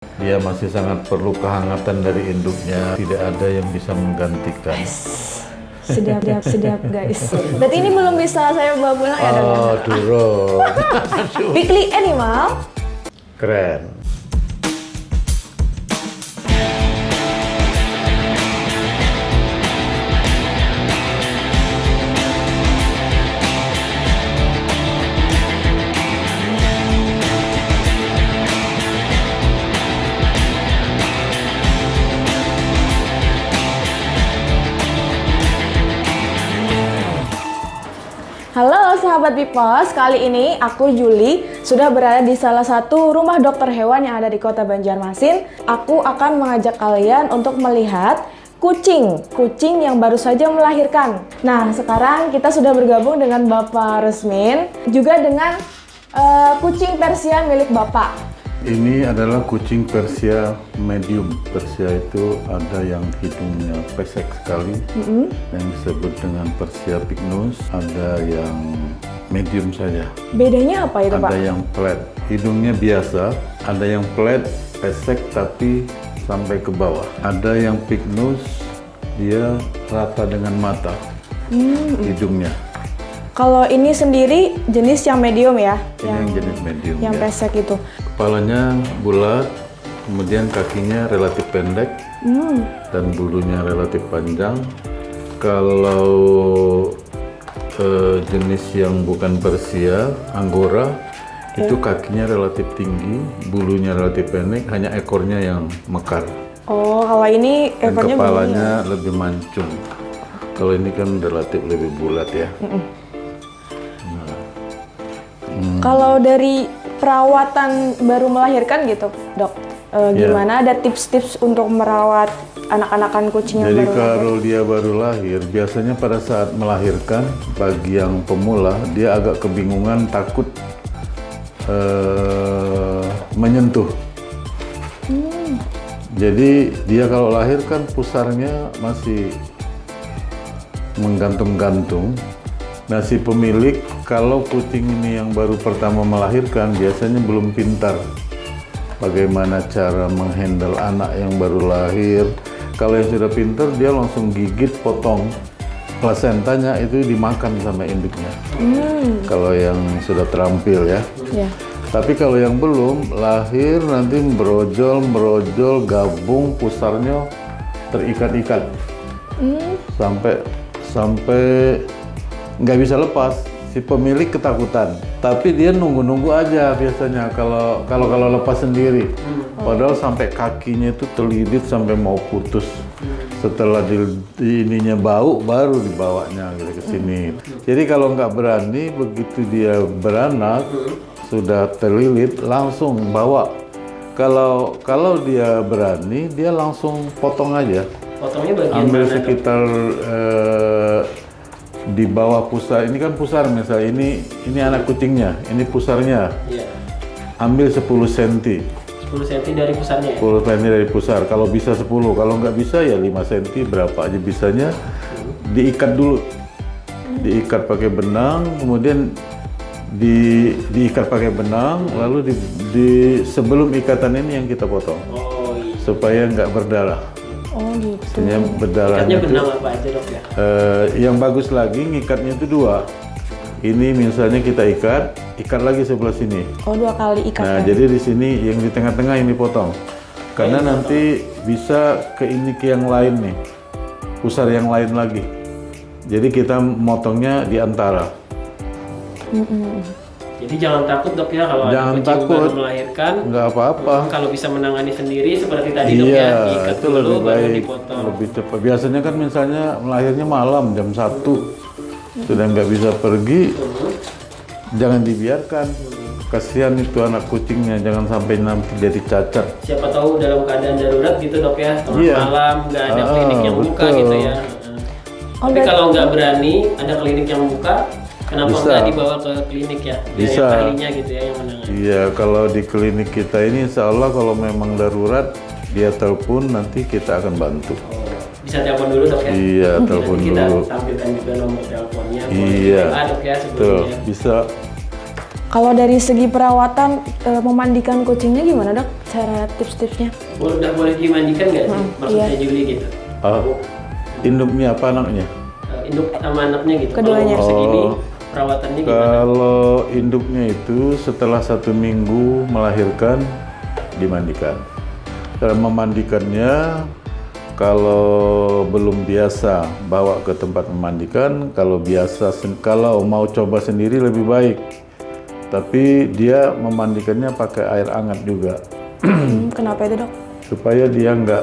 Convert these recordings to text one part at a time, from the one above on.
Dia masih sangat perlu kehangatan dari induknya. Tidak ada yang bisa menggantikan. Sedap, sedap guys. Berarti ini belum bisa saya bawa pulang ya dok? Oh, durung. Weekly Animal. Keren. Halo sahabat Bipos, kali ini aku Juli sudah berada di salah satu rumah dokter hewan yang ada di kota Banjarmasin. Aku akan mengajak kalian untuk melihat kucing yang baru saja melahirkan. Nah, sekarang kita sudah bergabung dengan Bapak Rusmin, juga dengan kucing Persia milik Bapak. Ini adalah kucing Persia medium. Persia itu ada yang hidungnya pesek sekali, yang disebut dengan Persia pygnus. Ada yang medium saja. Bedanya apa itu, Pak? Ada yang flat, hidungnya biasa. Ada yang flat, pesek tapi sampai ke bawah. Ada yang pygnus, dia rata dengan mata, hidungnya. Kalau ini sendiri jenis yang medium ya? Ini yang jenis medium. Yang ya. pesek itu. Kepalanya bulat, kemudian kakinya relatif pendek, dan bulunya relatif panjang. Kalau jenis yang bukan Persia, Angora, itu kakinya relatif tinggi, bulunya relatif pendek, hanya ekornya yang mekar. Oh, kalau ini Dan ekornya kepalanya lebih mancung. Kalau ini kan relatif lebih bulat ya. Kalau dari perawatan baru melahirkan gitu, dok, gimana? Ada tips-tips untuk merawat anak-anakan kucing yang Jadi baru kalau dia baru lahir, biasanya pada saat melahirkan, bagi yang pemula, dia agak kebingungan, takut menyentuh. Jadi dia kalau lahir kan pusarnya masih menggantung-gantung. Nah, si pemilik kalau kucing ini yang baru pertama melahirkan biasanya belum pintar bagaimana cara menghandle anak yang baru lahir. Kalau yang sudah pintar dia langsung gigit, potong plasentanya, itu dimakan sama induknya. Kalau yang sudah terampil ya. Ya. Tapi kalau yang belum lahir nanti merojol, gabung, pusarnya terikat-ikat sampai nggak bisa lepas. Si pemilik ketakutan, tapi dia nunggu aja biasanya kalau lepas sendiri. Padahal sampai kakinya itu terlilit sampai mau putus. Setelah di ininya bau, baru dibawanya gitu ke sini. Jadi kalau nggak berani, begitu dia beranak sudah terlilit, langsung bawa. Kalau dia berani, dia langsung potong aja. Potongnya bagian Ambil mana, sekitar di bawah pusar. Ini kan pusar misalnya, ini anak kucingnya, ini pusarnya. Iya. Ambil 10 cm. 10 cm dari pusarnya ya? 10 cm dari pusar. Kalau bisa 10, kalau nggak bisa ya 5 cm, berapa aja bisanya. Diikat dulu. Diikat pakai benang, kemudian diikat pakai benang, lalu sebelum ikatan ini yang kita potong. Oh iya. Supaya nggak berdarah. Oh gitu. Maksudnya berdarahnya Ikatnya benang apa aja dok ya? yang bagus lagi ngikatnya itu 2. Ini misalnya kita ikat lagi sebelah sini. Oh, 2 kali ikat. Nah, ya? jadi di sini yang di tengah-tengah ini potong. Karena nanti bisa ke ini ke yang lain nih. Pusar yang lain lagi. Jadi kita motongnya di antara. Jadi jangan takut dok ya kalau Jangan ada kucing takut. baru melahirkan. Nggak apa-apa. Kalau bisa menangani sendiri seperti tadi dok ya, Iya, diikat itu dulu lebih baru baik, dipotong. lebih cepat. Biasanya kan misalnya melahirnya malam jam 1, sudah nggak bisa pergi, jangan dibiarkan. Kasihan itu anak kucingnya, jangan sampai nanti jadi cacat. Siapa tahu dalam keadaan darurat gitu dok ya, tengah Iya. malam nggak ada klinik yang buka betul. gitu ya. Oh, Tapi berarti- kalau nggak berani, ada klinik yang buka, kenapa Bisa. nggak dibawa ke klinik ya? Biar Bisa. yang ahlinya gitu ya yang menangani. Iya, kalau di klinik kita ini insya Allah kalau memang darurat, dia telepon, nanti kita akan bantu. Oh, bisa telepon dulu dok ya? Iya, telepon Nanti kita dulu. tampilkan juga nomor teleponnya. Iya, Boleh dok ya betul, sebelumnya. bisa. Kalau dari segi perawatan memandikan kucingnya gimana dok? Cara tips-tipsnya? Udah boleh dimandikan nggak sih? Maksudnya iya. Juli gitu. Induknya apa anaknya? Induk sama anaknya gitu. Keduanya. Kalau segini perawatannya gimana? Kalau induknya itu setelah 1 minggu melahirkan dimandikan. Cara memandikannya, kalau belum biasa bawa ke tempat memandikan, kalau mau coba sendiri lebih baik. Tapi dia memandikannya pakai air hangat juga. Kenapa itu dok? Supaya dia nggak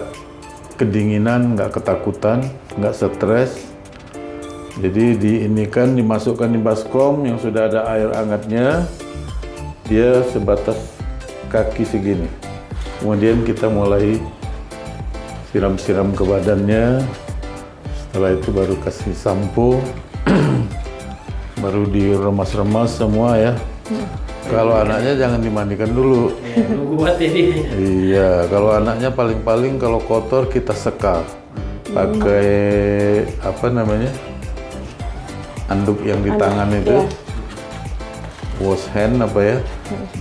kedinginan, nggak ketakutan, nggak stres. Jadi dimasukkan di baskom yang sudah ada air hangatnya, dia sebatas kaki segini. Kemudian kita mulai siram-siram ke badannya. Setelah itu baru kasih sampo, baru diremas-remas semua ya. Kalau anaknya jangan dimandikan dulu. Ya, nunggu buat jadi. Iya, kalau anaknya paling-paling kalau kotor kita seka pakai apa namanya, anduk yang di tangan itu, wash hand apa ya.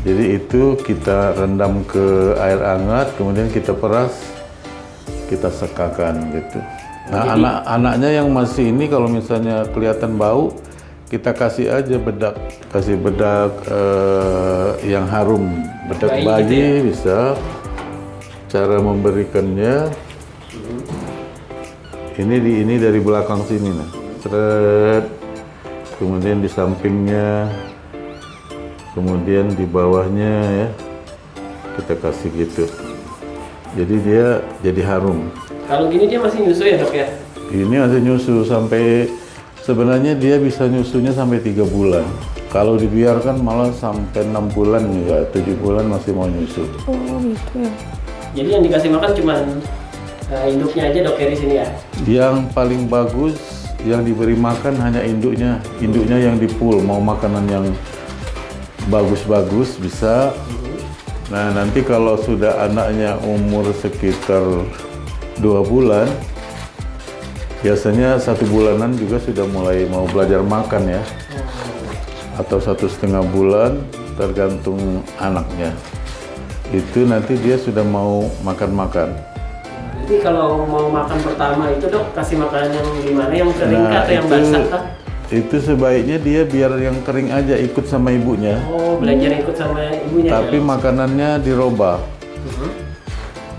Jadi itu kita rendam ke air hangat, kemudian kita peras, kita sekakan gitu. Nah, anak-anaknya yang masih ini kalau misalnya kelihatan bau, kita kasih aja bedak, yang harum, bedak Bayi bayi gitu ya? bisa. Cara memberikannya ini dari belakang sini nah, seret, kemudian di sampingnya, kemudian di bawahnya ya, kita kasih gitu. Jadi dia jadi harum. Kalau gini dia masih nyusu ya dok ya? Ini masih nyusu sampai, sebenarnya dia bisa nyusunya sampai 3 bulan. Kalau dibiarkan malah sampai 6 bulan ya, 7 bulan masih mau nyusu. Oh gitu ya. Jadi yang dikasih makan cuma induknya aja dok ya di sini ya? Yang paling bagus yang diberi makan hanya induknya yang di pool. Mau makanan yang bagus-bagus bisa. Nah nanti kalau sudah anaknya umur sekitar 2 bulan, biasanya 1 bulanan juga sudah mulai mau belajar makan ya, atau 1,5 bulan tergantung anaknya. Itu nanti dia sudah mau makan-makan. Jadi kalau mau makan pertama itu dok kasih makanan yang gimana? Yang kering kah atau yang basah kah? Itu sebaiknya dia biar yang kering aja ikut sama ibunya. Oh belajar ikut sama ibunya. Tapi ya? makanannya dirubah.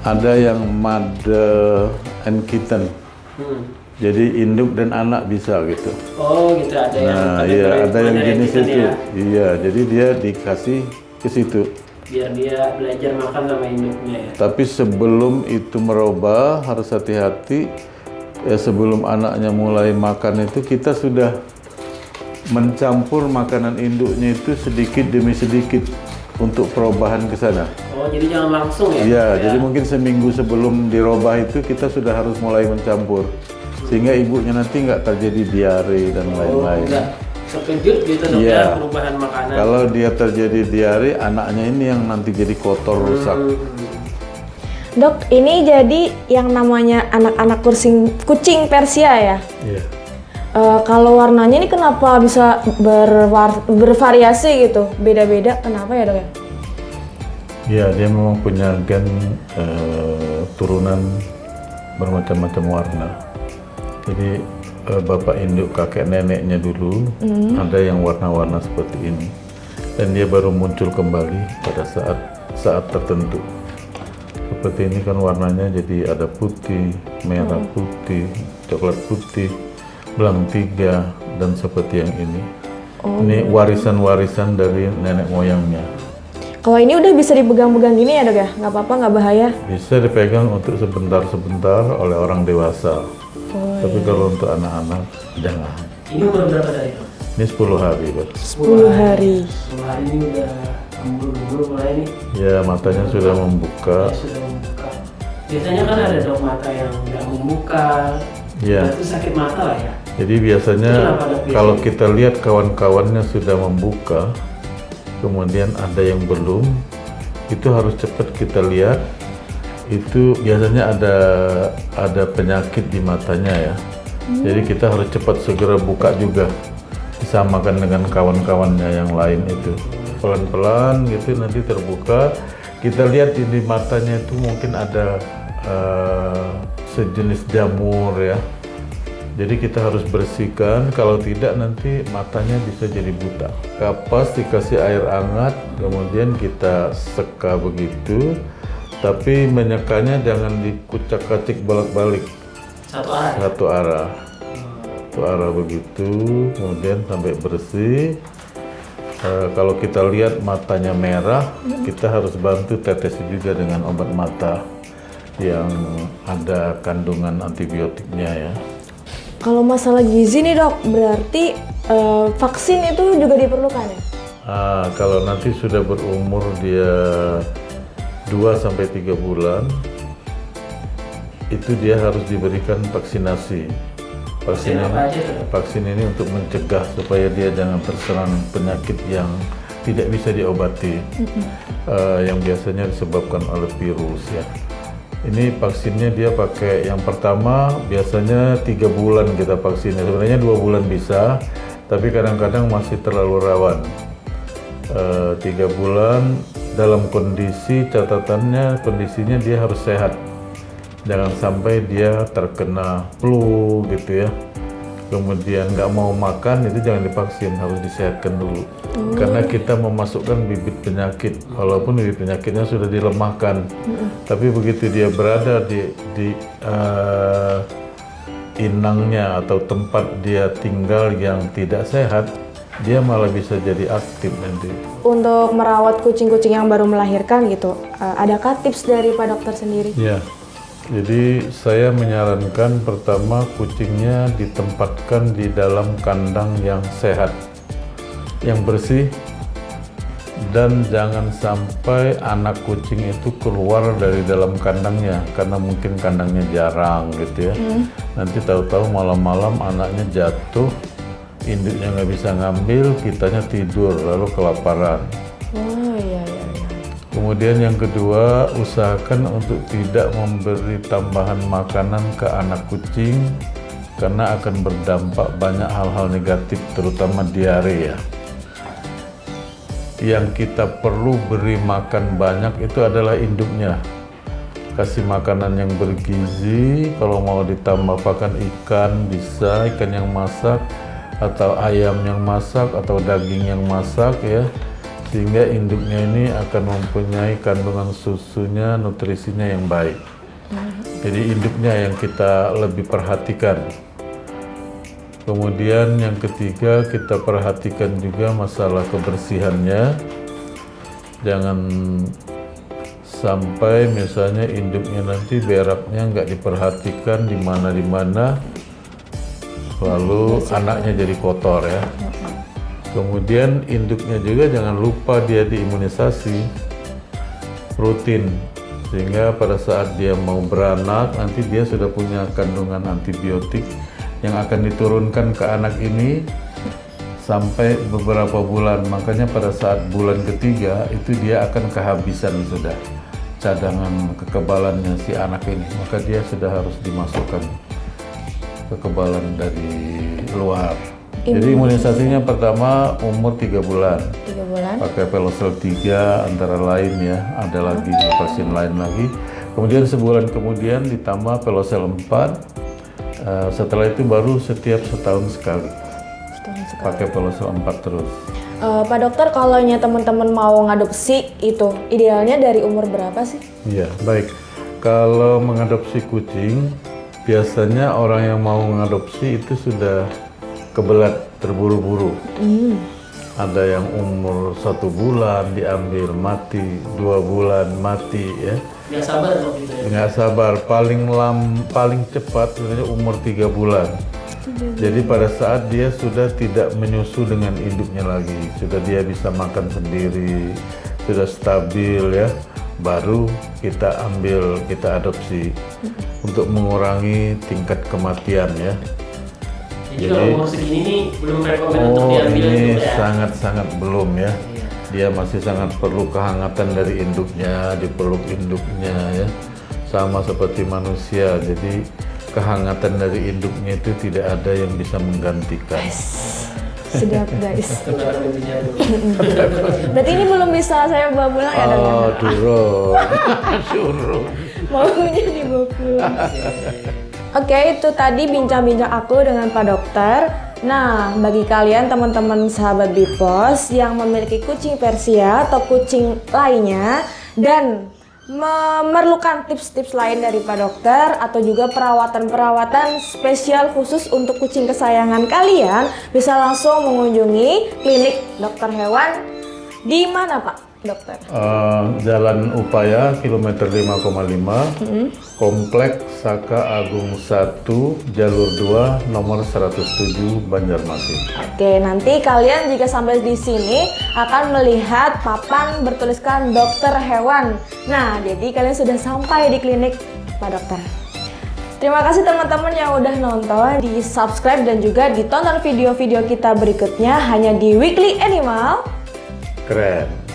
Ada yang mother and kitten. Jadi induk dan anak bisa gitu. Oh gitu, ada yang Nah, iya ada yang jenis kitten itu. ya? Iya, jadi dia dikasih ke situ. Biar dia belajar makan sama induknya ya. Tapi sebelum itu merubah harus hati-hati. Ya sebelum anaknya mulai makan itu kita sudah mencampur makanan induknya itu sedikit demi sedikit untuk perubahan ke sana. Oh jadi jangan langsung ya? Iya, jadi mungkin seminggu sebelum dirubah itu kita sudah harus mulai mencampur. Sehingga ibunya nanti nggak terjadi diare dan lain-lain. Enggak terkejut gitu dok Iya. ya perubahan makanan. Kalau dia terjadi diare, anaknya ini yang nanti jadi kotor rusak. Dok, ini jadi yang namanya anak-anak kucing Persia ya? Iya. Kalau warnanya ini kenapa bisa bervariasi gitu? Beda-beda, kenapa ya dok ya? Iya, dia memang punya gen turunan bermacam-macam warna. Jadi bapak induk kakek neneknya dulu ada yang warna-warna seperti ini, dan dia baru muncul kembali pada saat tertentu. Seperti ini kan warnanya jadi ada putih, merah putih, coklat putih, belang 3, dan seperti yang ini. Ini warisan-warisan dari nenek moyangnya. Kalau ini udah bisa dipegang-pegang gini ya dok ya? Nggak apa-apa, nggak bahaya? Bisa dipegang untuk sebentar-sebentar oleh orang dewasa. Tapi kalau untuk anak-anak, jangan. Ini umur berapa tadi dok? Ini 10 hari, Pak. 10 hari. 10 hari ini udah gembur-gembur mulai nih. Ya, matanya sudah membuka. Ya, sudah membuka. Biasanya kan ada dok mata yang nggak membuka. Ya. Itu sakit mata lah ya. Jadi biasanya Kenapa, Dok? kalau kita lihat kawan-kawannya sudah membuka, kemudian ada yang belum, itu harus cepat kita lihat. Itu biasanya ada penyakit di matanya ya. Jadi kita harus cepat segera buka juga, disamakan dengan kawan-kawannya yang lain itu. pelan-pelan gitu nanti terbuka. Kita lihat di matanya itu mungkin ada sejenis jamur ya. Jadi kita harus bersihkan, kalau tidak nanti matanya bisa jadi buta. Kapas dikasih air hangat, kemudian kita seka begitu, tapi menyekanya jangan dikucak-kacik bolak-balik. Satu arah. Satu arah. Satu arah begitu, kemudian sampai bersih. Kalau kita lihat matanya merah, kita harus bantu tetesi juga dengan obat mata yang ada kandungan antibiotiknya ya. Kalau masalah gizi nih dok, berarti vaksin itu juga diperlukan ya? Kalau nanti sudah berumur dia 2-3 bulan, itu dia harus diberikan vaksinasi. Vaksin ini untuk mencegah supaya dia jangan terserang penyakit yang tidak bisa diobati, yang biasanya disebabkan oleh virus ya. Ini vaksinnya dia pakai yang pertama biasanya 3 bulan kita vaksinnya, sebenarnya 2 bulan bisa, tapi kadang-kadang masih terlalu rawan. 3 bulan dalam kondisi catatannya kondisinya dia harus sehat, jangan sampai dia terkena flu gitu ya. Kemudian nggak mau makan itu jangan divaksin, harus disehatkan dulu. Karena kita memasukkan bibit penyakit, walaupun bibit penyakitnya sudah dilemahkan, tapi begitu dia berada di inangnya atau tempat dia tinggal yang tidak sehat, dia malah bisa jadi aktif nanti. Untuk merawat kucing-kucing yang baru melahirkan gitu, adakah tips dari Pak Dokter sendiri? Ya. Jadi saya menyarankan pertama kucingnya ditempatkan di dalam kandang yang sehat, yang bersih, dan jangan sampai anak kucing itu keluar dari dalam kandangnya karena mungkin kandangnya jarang gitu ya. Nanti tahu-tahu malam-malam anaknya jatuh, induknya nggak bisa ngambil, kitanya tidur lalu kelaparan. Oh iya. Kemudian yang kedua, usahakan untuk tidak memberi tambahan makanan ke anak kucing karena akan berdampak banyak hal-hal negatif, terutama diare ya. Yang kita perlu beri makan banyak itu adalah induknya. Kasih makanan yang bergizi, kalau mau ditambah pakan ikan bisa, ikan yang masak atau ayam yang masak atau daging yang masak ya. Sehingga induknya ini akan mempunyai kandungan susunya, nutrisinya yang baik. Jadi induknya yang kita lebih perhatikan. Kemudian yang ketiga kita perhatikan juga masalah kebersihannya. Jangan sampai misalnya induknya nanti beraknya nggak diperhatikan di mana, lalu anaknya jadi kotor ya. Kemudian induknya juga jangan lupa dia diimunisasi rutin, sehingga pada saat dia mau beranak nanti dia sudah punya kandungan antibiotik yang akan diturunkan ke anak ini sampai beberapa bulan. Makanya pada saat bulan ketiga itu dia akan kehabisan sudah cadangan kekebalannya si anak ini, maka dia sudah harus dimasukkan kekebalan dari luar. Jadi imunisasinya pertama umur 3 bulan. 3 bulan. Pakai Pelosel 3 antara lain ya, ada lagi vaksin lain lagi. Kemudian sebulan kemudian ditambah Pelosel 4. Setelah itu baru setiap setahun sekali. Pakai Pelosel 4 terus. Pak Dokter, kalau teman-teman mau ngadopsi itu idealnya dari umur berapa sih? Iya, baik. Kalau mengadopsi kucing, biasanya orang yang mau mengadopsi itu sudah kebelat, terburu-buru. Ada yang umur 1 bulan diambil mati, 2 bulan mati ya. Nggak sabar dok gitu ya? Nggak sabar, paling cepat sebenarnya umur 3 bulan. Jadi pada saat dia sudah tidak menyusu dengan induknya lagi, sudah dia bisa makan sendiri, sudah stabil ya, baru kita ambil, kita adopsi untuk mengurangi tingkat kematian ya. Jadi kalau umur segini nih belum rekomend untuk diambil ini induk ya? sangat-sangat belum ya. Iya. Dia masih sangat perlu kehangatan dari induknya, dipeluk induknya ya. Sama seperti manusia, jadi kehangatan dari induknya itu tidak ada yang bisa menggantikan. Sedap guys. Tukar intinya dulu. Berarti ini belum bisa saya bawa pulang ya dok? Oh, durung. Durung. Maunya dibawa pulang. Oke, itu tadi bincang-bincang aku dengan Pak Dokter. Nah, bagi kalian teman-teman sahabat Bipos yang memiliki kucing Persia atau kucing lainnya dan memerlukan tips-tips lain dari Pak Dokter atau juga perawatan-perawatan spesial khusus untuk kucing kesayangan kalian, bisa langsung mengunjungi klinik dokter hewan di mana Pak Dokter? Jalan Upaya kilometer 5,5, Komplek Saka Agung 1, Jalur 2, nomor 107 Banjarmasin. Oke, nanti kalian jika sampai di sini akan melihat papan bertuliskan dokter hewan. Nah, jadi kalian sudah sampai di klinik Pak Dokter. Terima kasih teman-teman yang udah nonton, di subscribe dan juga ditonton video-video kita berikutnya hanya di Weekly Animal. Keren.